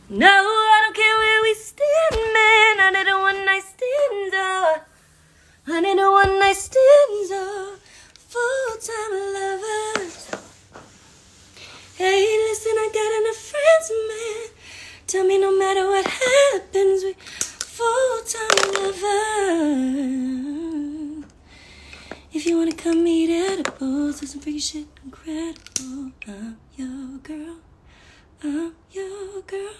No, I don't care where we stand, man. I need a one night stand. I need a one night stand. Full-time lovers. Hey, listen, I got enough friends, man. Tell me no matter what happens, we full-time lovers. If you wanna come meet edibles, do some freaky shit incredible. I'm your girl. I'm your girl.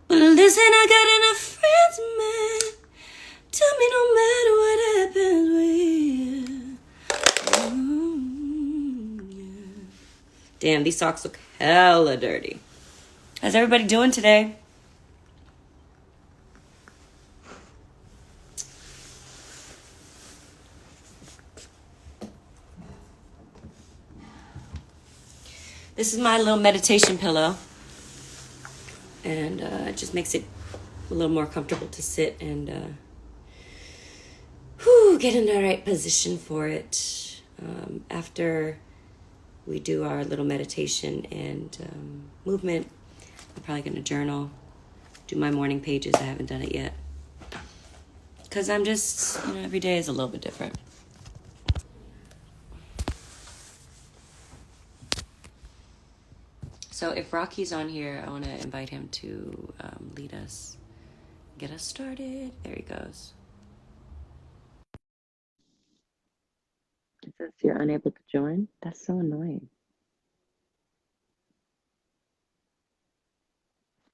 Well, listen, I got enough friends, man. Tell me no matter what happens, yeah. Damn, these socks look hella dirty. How's everybody doing today? This is my little meditation pillow. And it just makes it a little more comfortable to sit and get in the right position for it. After we do our little meditation and movement, I'm probably going to journal, do my morning pages. I haven't done it yet. Because I'm just, every day is a little bit different. So if Rocky's on here, I want to invite him to lead us, get us started. There he goes. It says you're unable to join. That's so annoying.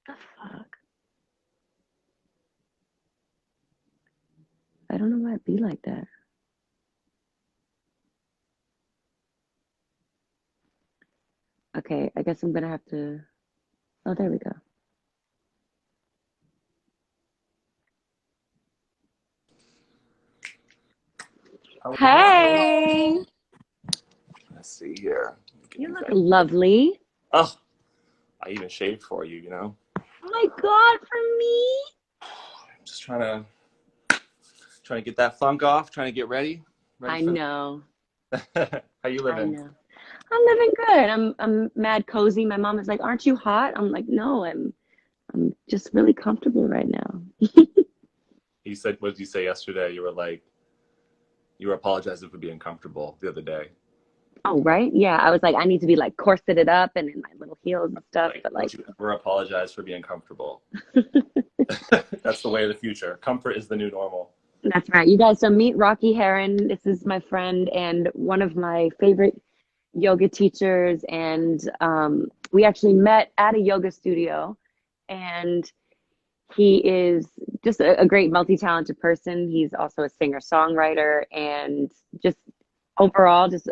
What the fuck? I don't know why it'd be like that. Okay, I guess I'm gonna have to. Oh, there we go. Hey, Let's see here. you look lovely. Oh, I even shaved for you, you know? Oh my God, for me? I'm just trying to get that funk off, trying to get ready. I know. How you I living? know. I'm living good. I'm mad cozy. My mom is like, "Aren't you hot?" I'm like, "No, I'm just really comfortable right now." You said, what did you say yesterday? You were apologizing for being comfortable the other day. Oh, right? Yeah, I was like, I need to be like corseted up and in my little heels and stuff, Like, but don't like, you ever apologize for being comfortable. That's the way of the future. Comfort is the new normal. that's right. You guys, so meet Rocky Heron. This is my friend and one of my favorite yoga teachers. And we actually met at a yoga studio. And he is just a great multi-talented person. He's also a singer-songwriter and just overall, just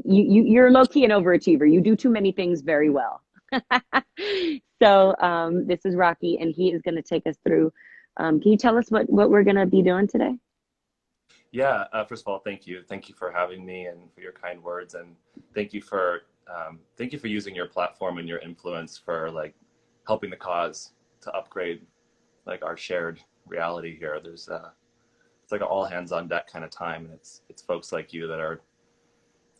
you're low-key an overachiever. You do too many things very well. So this is Rocky, and he is going to take us through. Can you tell us what we're going to be doing today? Yeah, first of all, thank you. Thank you for having me and for your kind words. And thank you for using your platform and your influence for like helping the cause to upgrade like our shared reality here. It's like an all hands on deck kind of time, and it's folks like you that are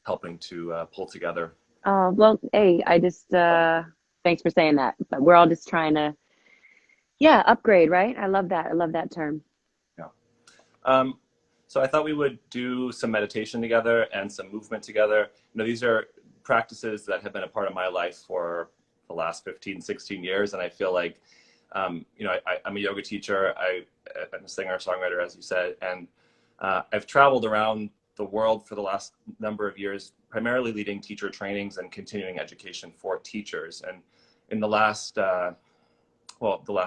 helping to pull together. Well, hey, I just thanks for saying that. But we're all just trying to, yeah, upgrade, right? I love that. I love that term. Yeah. Um, so I thought we would do some meditation together and some movement together. These are practices that have been a part of my life for the last 15, 16 years. And I feel like, I'm a yoga teacher. I'm a singer, songwriter, as you said. And I've traveled around the world for the last number of years, primarily leading teacher trainings and continuing education for teachers. And in the last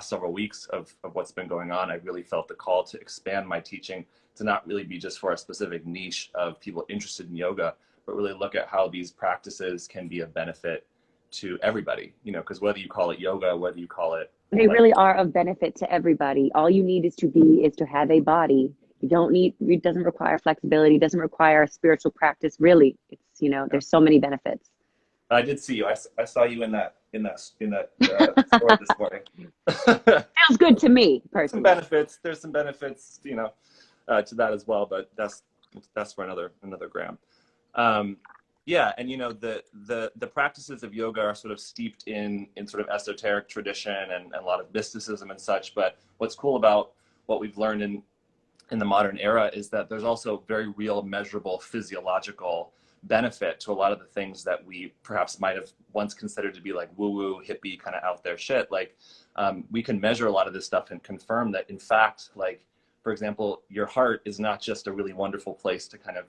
several weeks of what's been going on, I really felt the call to expand my teaching to not really be just for a specific niche of people interested in yoga, but really look at how these practices can be of benefit to everybody, because whether you call it yoga, whether you call it They really are of benefit to everybody. All you need is to have a body. You don't need, it doesn't require flexibility, doesn't require a spiritual practice. Really, it's, there's so many benefits. I did see you. I saw you in that store this morning. Feels good to me Some personally. benefits. There's some benefits, to that as well, but that's for another gram. Yeah, and the practices of yoga are sort of steeped in sort of esoteric tradition and a lot of mysticism and such. But what's cool about what we've learned in the modern era is that there's also very real, measurable physiological benefit to a lot of the things that we perhaps might have once considered to be like woo-woo, hippie, kind of out there shit. Like we can measure a lot of this stuff and confirm that, in fact, like, for example, your heart is not just a really wonderful place to kind of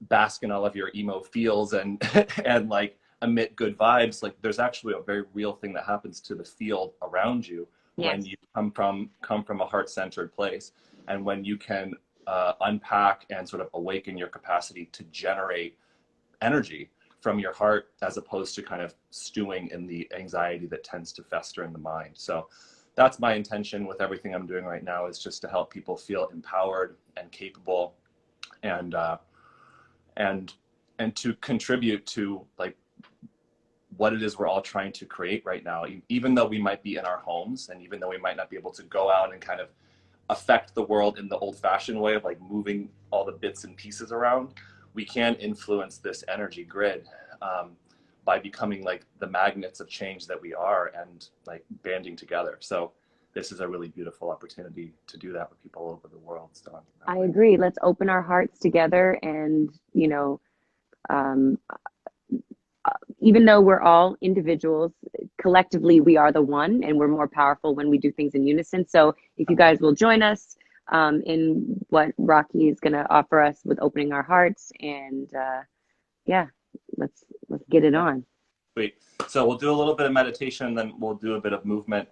bask in all of your emo feels and and like emit good vibes. Like there's actually a very real thing that happens to the field around you when Yes. you come from a heart-centered place, and when you can unpack and sort of awaken your capacity to generate energy from your heart, as opposed to kind of stewing in the anxiety that tends to fester in the mind. So that's my intention with everything I'm doing right now, is just to help people feel empowered and capable, and and and to contribute to like what it is we're all trying to create right now. Even though we might be in our homes, and even though we might not be able to go out and kind of affect the world in the old-fashioned way of like moving all the bits and pieces around, we can influence this energy grid by becoming like the magnets of change that we are, and like banding together. So this is a really beautiful opportunity to do that with people all over the world. So I agree. Let's open our hearts together, and um, even though we're all individuals, collectively we are the one, and we're more powerful when we do things in unison. So if you guys will join us in what Rocky is going to offer us with opening our hearts, and yeah, let's get it on. Sweet. So we'll do a little bit of meditation, and then we'll do a bit of movement.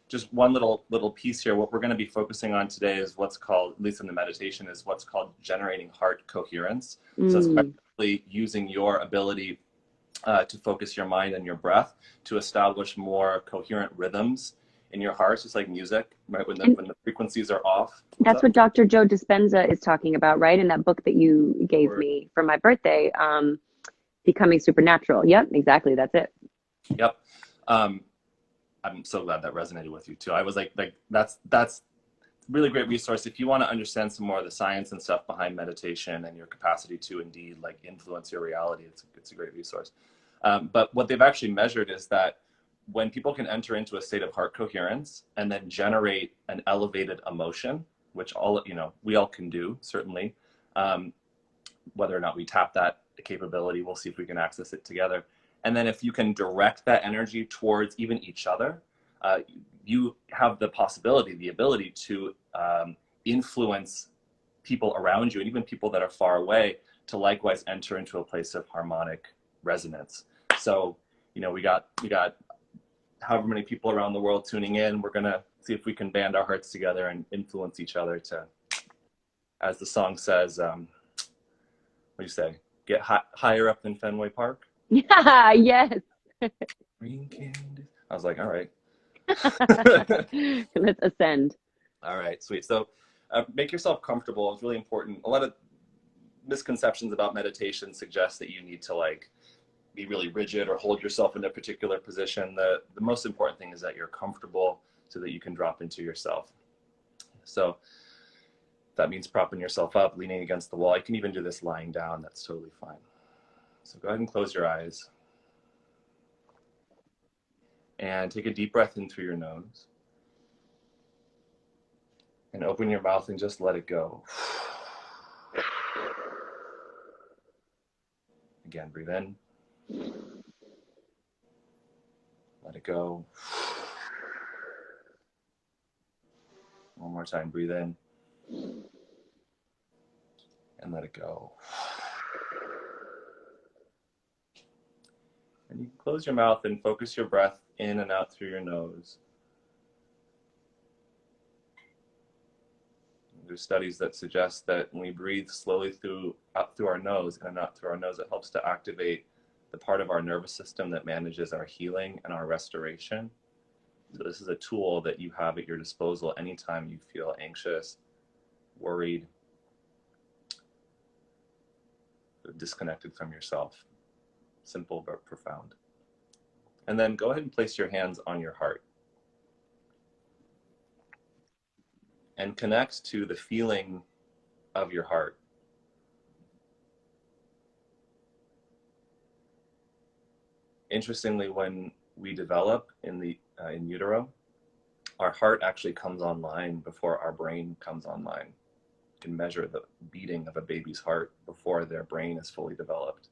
Just one little piece here. What we're going to be focusing on today is what's called, at least in the meditation, is what's called generating heart coherence. So it's basically using your ability to focus your mind and your breath to establish more coherent rhythms in your heart, just like music, right? When the frequencies are off. That's what Dr. Joe Dispenza is talking about, right? In that book that you gave me for my birthday, Becoming Supernatural. Yep, exactly. That's it. Yep. I'm so glad that resonated with you too. I was like that's really great resource if you want to understand some more of the science and stuff behind meditation and your capacity to indeed like influence your reality. It's a great resource. But what they've actually measured is that when people can enter into a state of heart coherence and then generate an elevated emotion, which we all can do, certainly, whether or not we tap that capability, we'll see if we can access it together. And then if you can direct that energy towards even each other, you have the possibility, the ability to influence people around you, and even people that are far away, to likewise enter into a place of harmonic resonance. So, we got however many people around the world tuning in. We're going to see if we can band our hearts together and influence each other to, as the song says, what do you say? Get higher up than Fenway Park? Yeah, yes. Green candy. I was like, all right. Let's ascend. All right, sweet. So make yourself comfortable. It's really important. A lot of misconceptions about meditation suggest that you need to like be really rigid or hold yourself in a particular position. The most important thing is that you're comfortable so that you can drop into yourself. So that means propping yourself up, leaning against the wall. You can even do this lying down. That's totally fine. So go ahead and close your eyes. And take a deep breath in through your nose. And open your mouth and just let it go. Again, breathe in. Let it go. One more time, breathe in. And let it go. And you can close your mouth and focus your breath in and out through your nose. There's studies that suggest that when we breathe slowly out through our nose in and out through our nose, it helps to activate the part of our nervous system that manages our healing and our restoration. So this is a tool that you have at your disposal anytime you feel anxious, worried, disconnected from yourself. Simple but profound. And then go ahead and place your hands on your heart and connect to the feeling of your heart. Interestingly, when we develop in utero, our heart actually comes online before our brain comes online. You can measure the beating of a baby's heart before their brain is fully developed.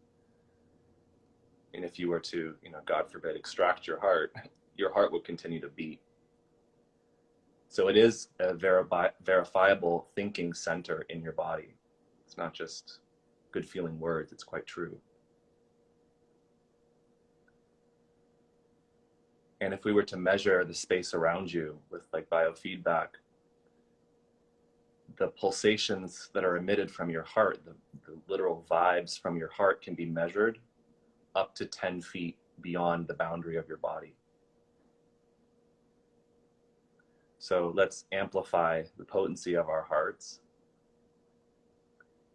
And if you were to, God forbid, extract your heart would continue to beat. So it is a verifiable thinking center in your body. It's not just good feeling words, it's quite true. And if we were to measure the space around you with like biofeedback, the pulsations that are emitted from your heart, the literal vibes from your heart can be measured up to 10 feet beyond the boundary of your body. So let's amplify the potency of our hearts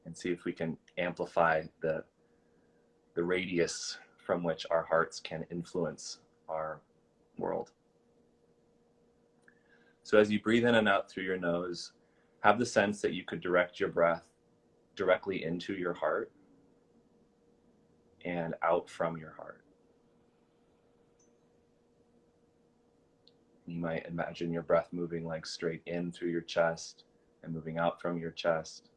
and see if we can amplify the radius from which our hearts can influence our world. So as you breathe in and out through your nose, have the sense that you could direct your breath directly into your heart and out from your heart. You might imagine your breath moving like straight in through your chest and moving out from your chest.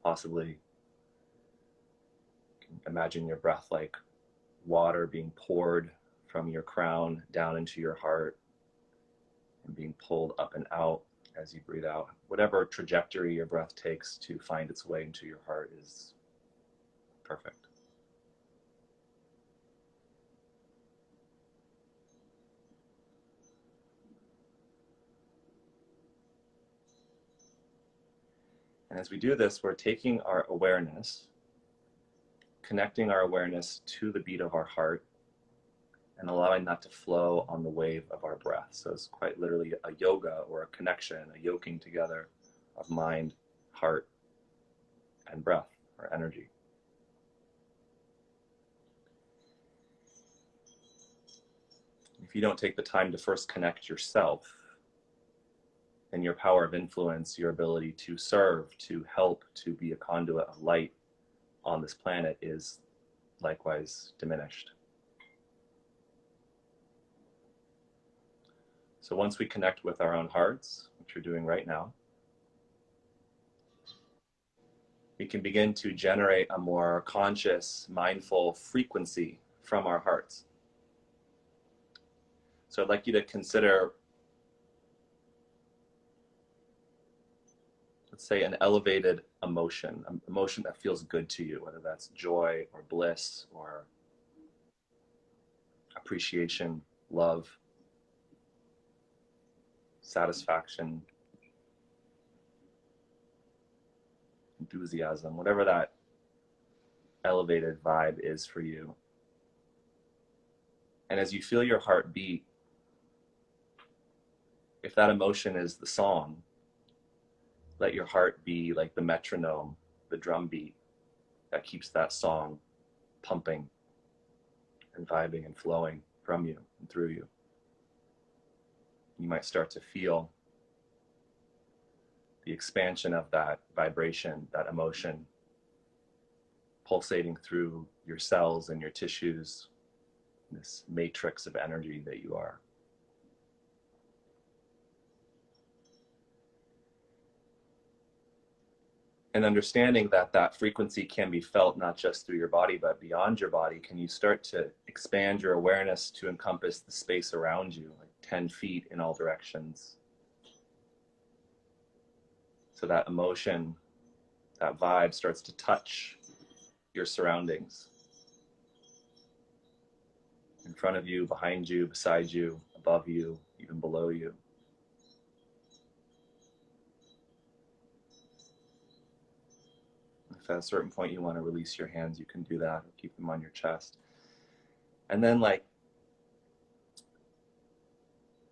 Possibly imagine your breath like water being poured from your crown down into your heart and being pulled up and out as you breathe out. Whatever trajectory your breath takes to find its way into your heart is perfect. And as we do this, we're taking our awareness, connecting our awareness to the beat of our heart, and allowing that to flow on the wave of our breath. So it's quite literally a yoga or a connection, a yoking together of mind, heart, and breath or energy. If you don't take the time to first connect yourself, then your power of influence, your ability to serve, to help, to be a conduit of light on this planet is likewise diminished. So once we connect with our own hearts, which we're doing right now, we can begin to generate a more conscious, mindful frequency from our hearts. So I'd like you to consider, let's say, an elevated emotion, an emotion that feels good to you, whether that's joy or bliss or appreciation, love, satisfaction, enthusiasm, whatever that elevated vibe is for you. And as you feel your heart beat, if that emotion is the song, let your heart be like the metronome, the drum beat that keeps that song pumping and vibing and flowing from you and through you. You might start to feel the expansion of that vibration, that emotion, pulsating through your cells and your tissues, this matrix of energy that you are. And understanding that that frequency can be felt not just through your body, but beyond your body, can you start to expand your awareness to encompass the space around you, like 10 feet in all directions. So that emotion, that vibe starts to touch your surroundings. In front of you, behind you, beside you, above you, even below you. If at a certain point you want to release your hands, you can do that, or keep them on your chest. And then like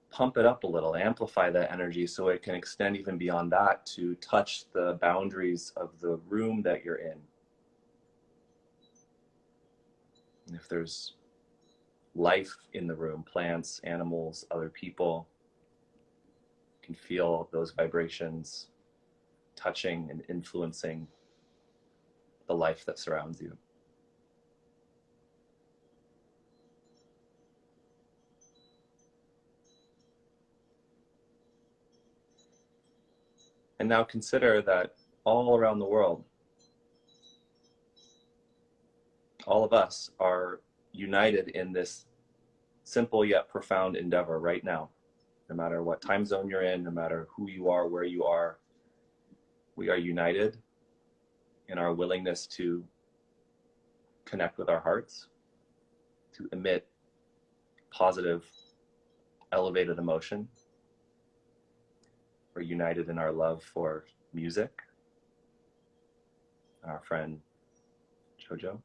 pump it up a little, amplify that energy so it can extend even beyond that to touch the boundaries of the room that you're in. And if there's life in the room, plants, animals, other people, you can feel those vibrations touching and influencing the life that surrounds you. And now consider that all around the world, all of us are united in this simple yet profound endeavor right now. No matter what time zone you're in, no matter who you are, where you are, we are united in our willingness to connect with our hearts, to emit positive, elevated emotion. We're united in our love for music, our friend Jojo.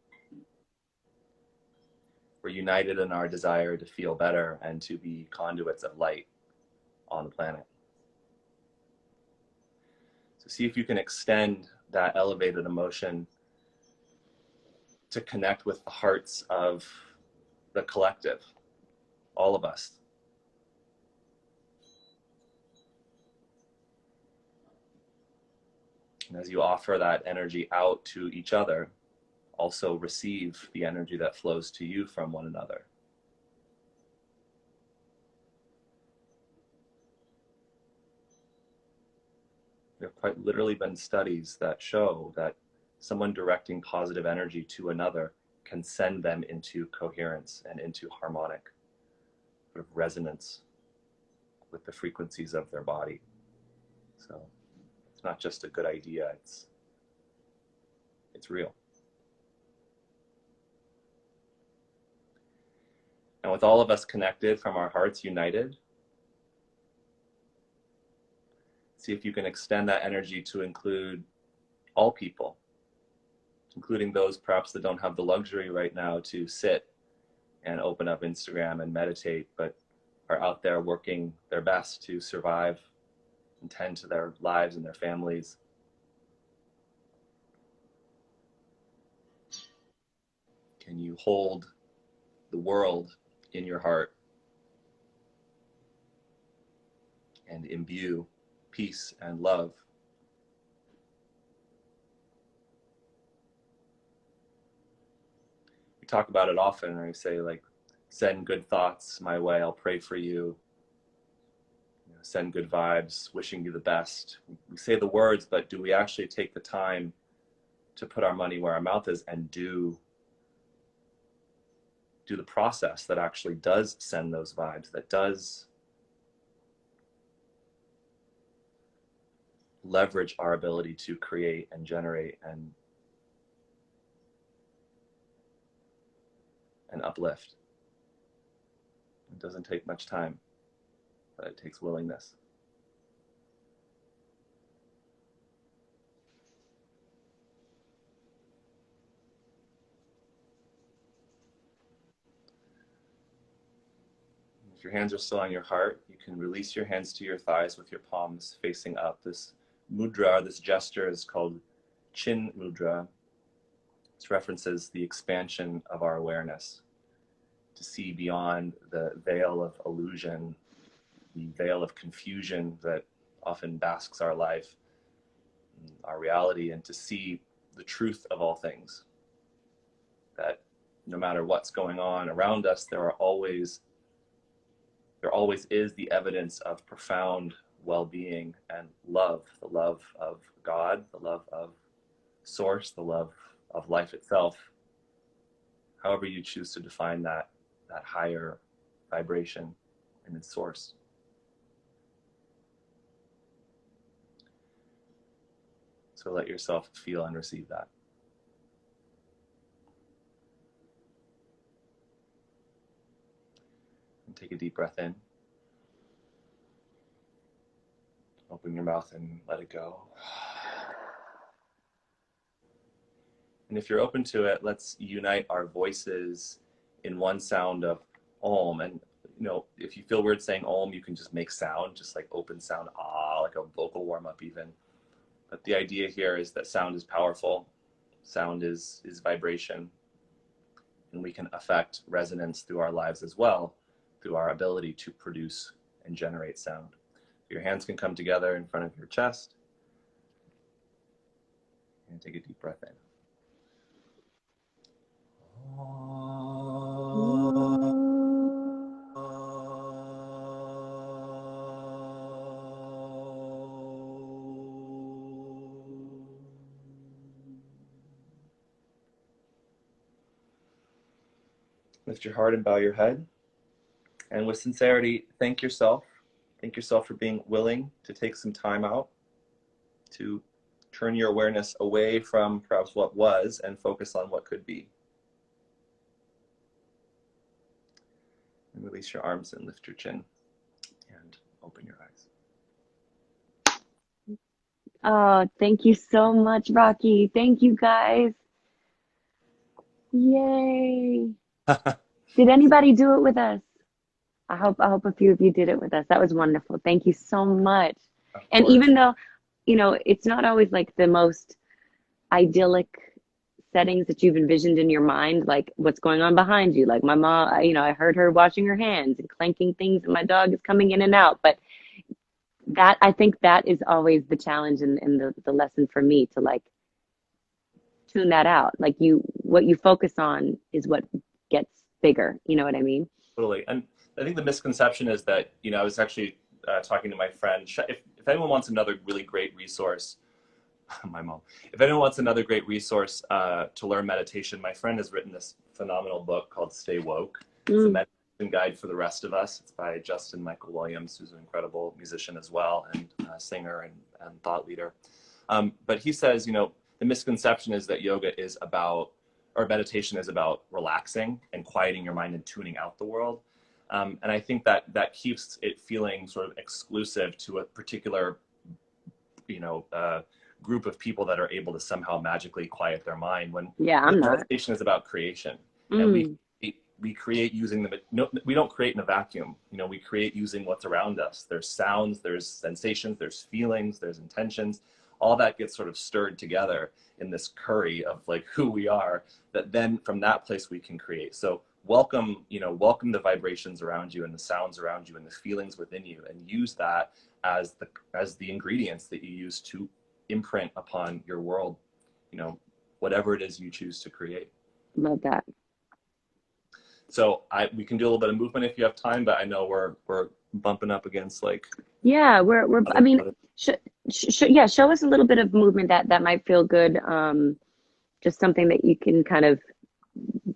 We're united in our desire to feel better and to be conduits of light on the planet. So see if you can extend that elevated emotion to connect with the hearts of the collective, all of us. And as you offer that energy out to each other, also receive the energy that flows to you from one another. There have quite literally been studies that show that someone directing positive energy to another can send them into coherence and into harmonic sort of resonance with the frequencies of their body. So it's not just a good idea, it's real. And with all of us connected from our hearts united, see if you can extend that energy to include all people, including those perhaps that don't have the luxury right now to sit and open up Instagram and meditate, but are out there working their best to survive and tend to their lives and their families. Can you hold the world in your heart and imbue peace and love? We talk about it often, and we say, like, send good thoughts my way, I'll pray for you. Send good vibes, wishing you the best. We say the words, but do we actually take the time to put our money where our mouth is and do the process that actually does send those vibes, that does leverage our ability to create and generate and uplift? It doesn't take much time, but it takes willingness. If your hands are still on your heart, you can release your hands to your thighs with your palms facing up. This mudra, this gesture, is called Chin Mudra. This references the expansion of our awareness, to see beyond the veil of illusion, the veil of confusion that often basks our life, our reality, and to see the truth of all things. That no matter what's going on around us, there always is the evidence of profound well-being and love, the love of God, the love of Source, the love of life itself, however you choose to define that higher vibration in its source. So let yourself feel and receive that. And take a deep breath in. Open your mouth and let it go. And if you're open to it, let's unite our voices in one sound of Om. And if you feel weird saying Om, you can just make sound, just like open sound, ah, like a vocal warm-up even. But the idea here is that sound is powerful. Sound is vibration. And we can affect resonance through our lives as well, through our ability to produce and generate sound. Your hands can come together in front of your chest. And take a deep breath in. Lift your heart and bow your head. And with sincerity, thank yourself. Thank yourself for being willing to take some time out to turn your awareness away from perhaps what was and focus on what could be. And release your arms and lift your chin and open your eyes. Oh, thank you so much, Rocky. Thank you, guys. Yay. Did anybody do it with us? I hope a few of you did it with us. That was wonderful. Thank you so much. And even though, it's not always like the most idyllic settings that you've envisioned in your mind, like what's going on behind you. Like my mom, I heard her washing her hands and clanking things, and my dog is coming in and out. But I think that is always the challenge and the lesson for me, to like tune that out. Like what you focus on is what gets bigger. You know what I mean? Totally. And I think the misconception is that, I was actually talking to my friend, if anyone wants another really great resource, my mom, if anyone wants another great resource to learn meditation, my friend has written this phenomenal book called Stay Woke. It's a meditation guide for the rest of us. It's by Justin Michael Williams, who's an incredible musician as well, and singer and thought leader. But he says, the misconception is that yoga is about, or meditation is about relaxing and quieting your mind and tuning out the world. And I think that keeps it feeling sort of exclusive to a particular, group of people that are able to somehow magically quiet their mind, when meditation is about creation. And we create using we don't create in a vacuum. We create using what's around us. There's sounds, there's sensations, there's feelings, there's intentions. All that gets sort of stirred together in this curry of like who we are, that then from that place we can create. So welcome the vibrations around you and the sounds around you and the feelings within you, and use that as the ingredients that you use to imprint upon your world, whatever it is you choose to create. Love that. So we can do a little bit of movement if you have time, but I know we're bumping up against like. Yeah, show us a little bit of movement that might feel good. Just something that you can kind of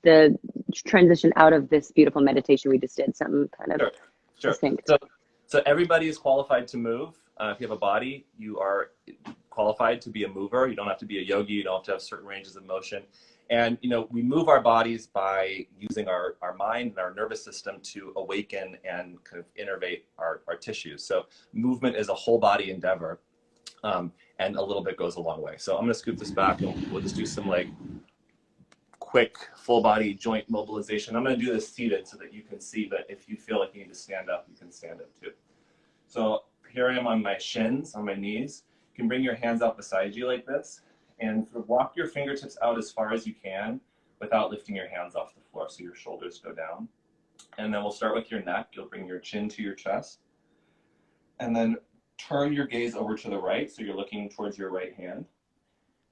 the transition out of this beautiful meditation we just did. Something kind of distinct. So everybody is qualified to move. If you have a body, you are qualified to be a mover. You don't have to be a yogi. You don't have to have certain ranges of motion. And, we move our bodies by using our mind and our nervous system to awaken and kind of innervate our tissues. So movement is a whole body endeavor, and a little bit goes a long way. So I'm going to scoop this back and we'll just do some like quick full body joint mobilization. I'm going to do this seated so that you can see that if you feel like you need to stand up, you can stand up too. So here I am on my shins, on my knees. You can bring your hands out beside you like this, and sort of walk your fingertips out as far as you can without lifting your hands off the floor, so your shoulders go down. And then we'll start with your neck. You'll bring your chin to your chest. And then turn your gaze over to the right, so you're looking towards your right hand.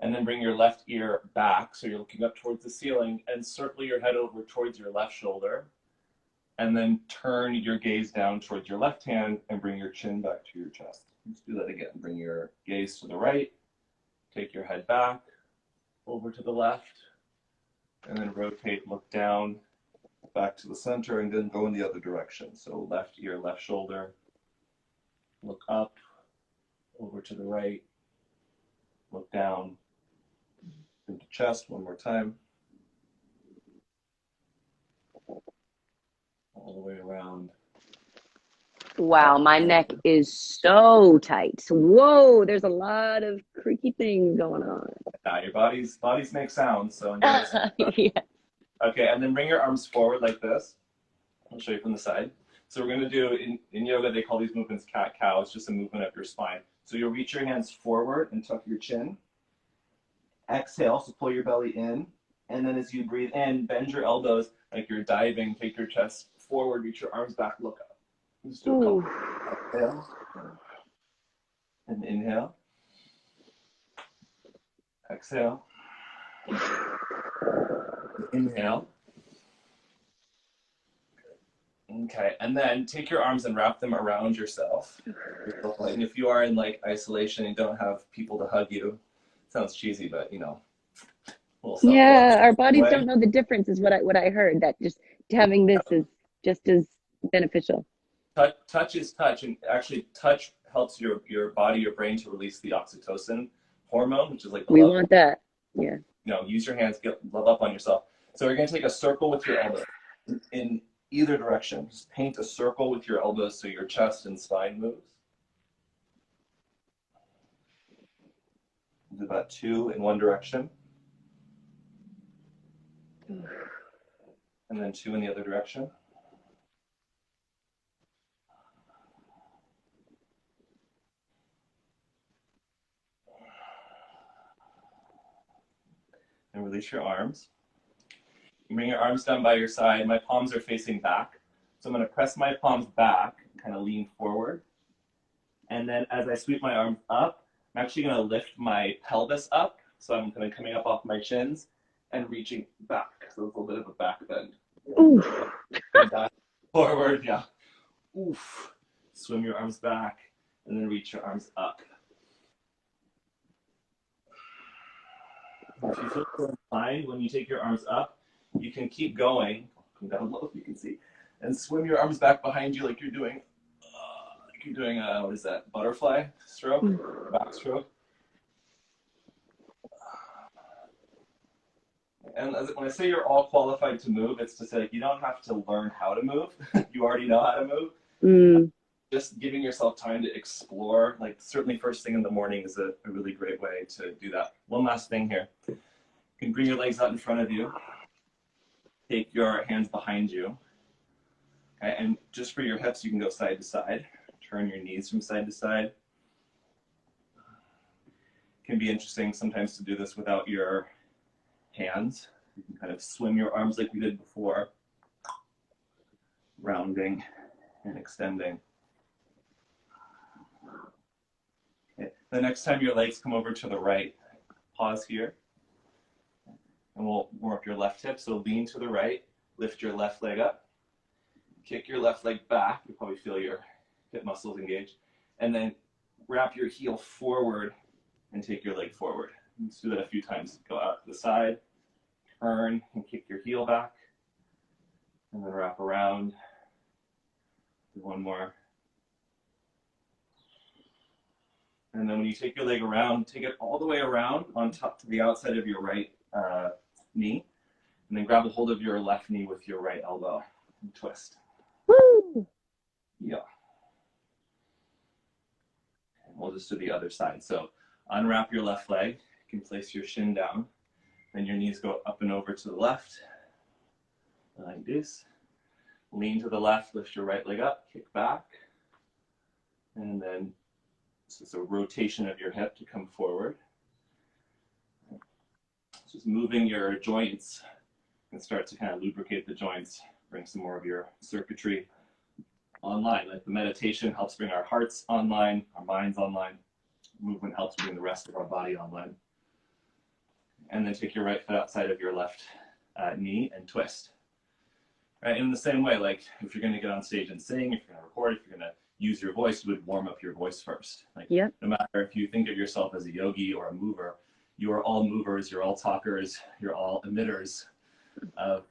And then bring your left ear back, so you're looking up towards the ceiling, and circle your head over towards your left shoulder. And then turn your gaze down towards your left hand and bring your chin back to your chest. Let's do that again. Bring your gaze to the right. Take your head back, over to the left, and then rotate, look down, back to the center, and then go in the other direction. So left ear, left shoulder, look up, over to the right, look down, into chest one more time. All the way around. Wow, my neck is so tight. Whoa, there's a lot of creaky things going on. Yeah, your bodies make sounds, so yeah. Okay, and then bring your arms forward like this. I'll show you from the side. So we're going to do, in yoga, they call these movements cat-cow. It's just a movement of your spine. So you'll reach your hands forward and tuck your chin. Exhale, so pull your belly in. And then as you breathe in, bend your elbows like you're diving. Take your chest forward, reach your arms back, look up. Just do a couple. Exhale. And inhale. Exhale. Inhale. Okay, and then take your arms and wrap them around yourself. And if you are in like isolation and don't have people to hug you, sounds cheesy, but yeah, our bodies don't know the difference is what I heard. That just having this is just as beneficial. Touch is touch, and actually touch helps your body, your brain to release the oxytocin hormone, which is like the We love. want that. Yeah. You know, use your hands, get love up on yourself. So you're going to take a circle with your elbow in either direction. Just paint a circle with your elbows so your chest and spine moves. Do about 2 in one direction. And then 2 in the other direction. And release your arms. You bring your arms down by your side. My palms are facing back. So I'm going to press my palms back, kind of lean forward. And then as I sweep my arms up, I'm actually going to lift my pelvis up. So I'm kind of coming up off my shins and reaching back. So it's a little bit of a back bend. Ooh. Back, forward, yeah. Oof. Swim your arms back and then reach your arms up. If you feel so inclined, when you take your arms up, you can keep going. Come down low if you can see, and swim your arms back behind you like you're doing what is that? Butterfly stroke, back stroke. And when I say you're all qualified to move, it's to say you don't have to learn how to move. You already know how to move. Mm. Just giving yourself time to explore, like certainly first thing in the morning is a really great way to do that. One last thing here. You can bring your legs out in front of you. Take your hands behind you. Okay, and just for your hips, you can go side to side. Turn your knees from side to side. It can be interesting sometimes to do this without your hands. You can kind of swim your arms like we did before, rounding and extending. Okay. The next time your legs come over to the right, pause here, and we'll warm up your left hip. So lean to the right, lift your left leg up, kick your left leg back. You probably feel your hip muscles engage, and then wrap your heel forward and take your leg forward. Let's do that a few times. Go out to the side, turn and kick your heel back, and then wrap around. Do one more. And then when you take your leg around, take it all the way around on top to the outside of your right knee, and then grab a hold of your left knee with your right elbow and twist. Woo! Yeah. And we'll just do the other side. So unwrap your left leg. You can place your shin down. Then your knees go up and over to the left, like this. Lean to the left, lift your right leg up, kick back. And then this is a rotation of your hip to come forward. Just moving your joints and start to kind of lubricate the joints, bring some more of your circuitry online. Like the meditation helps bring our hearts online, our minds online. Movement helps bring the rest of our body online. And then take your right foot outside of your left knee and twist. Right, in the same way, like if you're going to get on stage and sing, if you're going to record, if you're going to use your voice, you would warm up your voice first. Like, yep. No matter if you think of yourself as a yogi or a mover, you are all movers, you're all talkers, you're all emitters of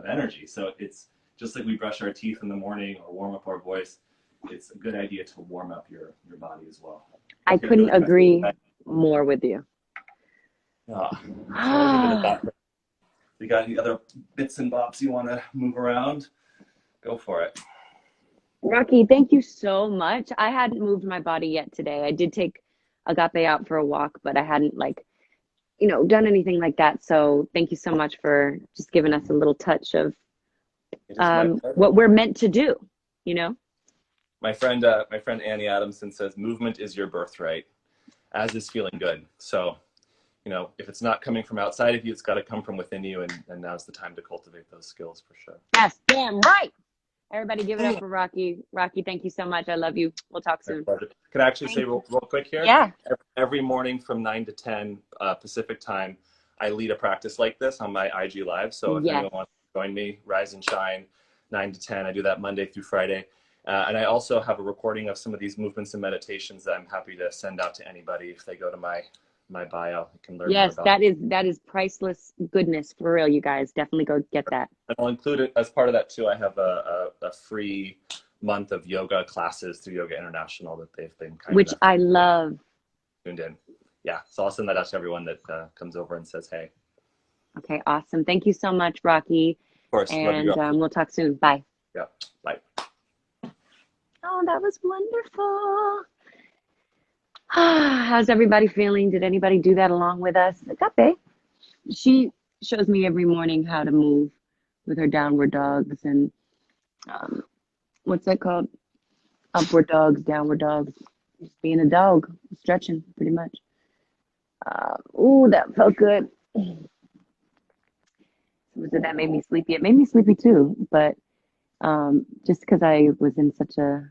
energy. So it's just like we brush our teeth in the morning or warm up our voice, it's a good idea to warm up your body as well. I couldn't agree more with you. You got any other bits and bobs you want to move around? Go for it. Rocky, thank you so much. I hadn't moved my body yet today. I did take Agape out for a walk, but I hadn't done anything like that. So thank you so much for just giving us a little touch of what we're meant to do, My friend Annie Adamson says, movement is your birthright, as is feeling good. So, if it's not coming from outside of you, it's got to come from within you. And now's the time to cultivate those skills for sure. Yes, damn right. Everybody give it up for Rocky. Rocky, thank you so much. I love you. We'll talk soon. Can I actually say real quick here? Yeah. Every morning from 9 to 10 Pacific time, I lead a practice like this on my IG Live. So if anyone wants to join me, Rise and Shine, 9 to 10. I do that Monday through Friday. And I also have a recording of some of these movements and meditations that I'm happy to send out to anybody if they go to my my bio. You can learn more Yes, about it. that is priceless goodness for real, you guys. Definitely go get that. And I'll include it as part of that too. I have a free month of yoga classes through Yoga International that they've been kind Which enough to I love. tuned in. Yeah, so I'll send that out to everyone that comes over and says, hey. Okay, awesome. Thank you so much, Rocky. Of course, love you, And girl. we'll talk soon. Bye. Yeah, bye. Oh, that was wonderful. How's everybody feeling? Did anybody do that along with us? Agape. She shows me every morning how to move with her downward dogs and um, what's that called? Upward dogs, downward dogs. Just being a dog, stretching pretty much. Ooh, that felt good. Was it that made me sleepy? It made me sleepy too, but just because I was in such a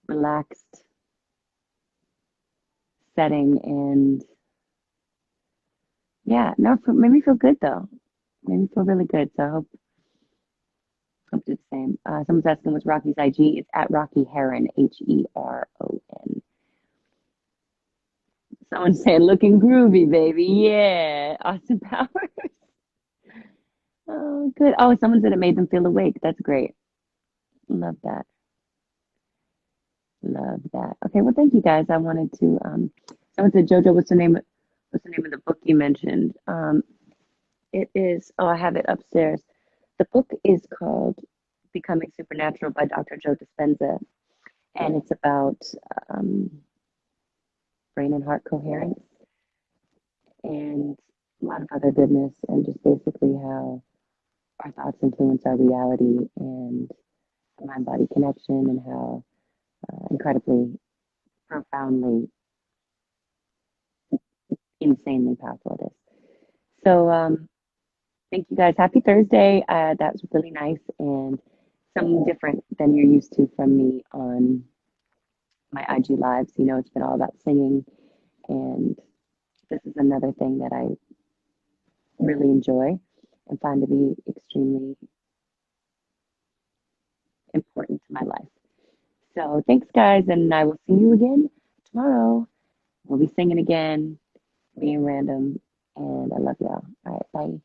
relaxed setting and yeah, no, it made me feel good though. Made me feel really good. So I hope it's the same. Someone's asking what's Rocky's IG. It's at Rocky Heron, Heron. Someone saying looking groovy, baby. Yeah. Austin Powers. Oh, good. Oh, someone said it made them feel awake. That's great. Love that. Love that. Okay, well, thank you guys. I wanted to someone said Jojo, what's the name of the book you mentioned? It is, oh, I have it upstairs. The book is called Becoming Supernatural by Dr. Joe Dispenza, and it's about um, brain and heart coherence and a lot of other goodness, and just basically how our thoughts influence our reality and mind body connection, and how incredibly, profoundly, insanely powerful it is. So, thank you guys. Happy Thursday. That was really nice and something different than you're used to from me on my IG lives. You know, it's been all about singing, and this is another thing that I really enjoy and find to be extremely important to my life. So, thanks, guys, and I will see you again tomorrow. We'll be singing again, being random, and I love y'all. All right, bye.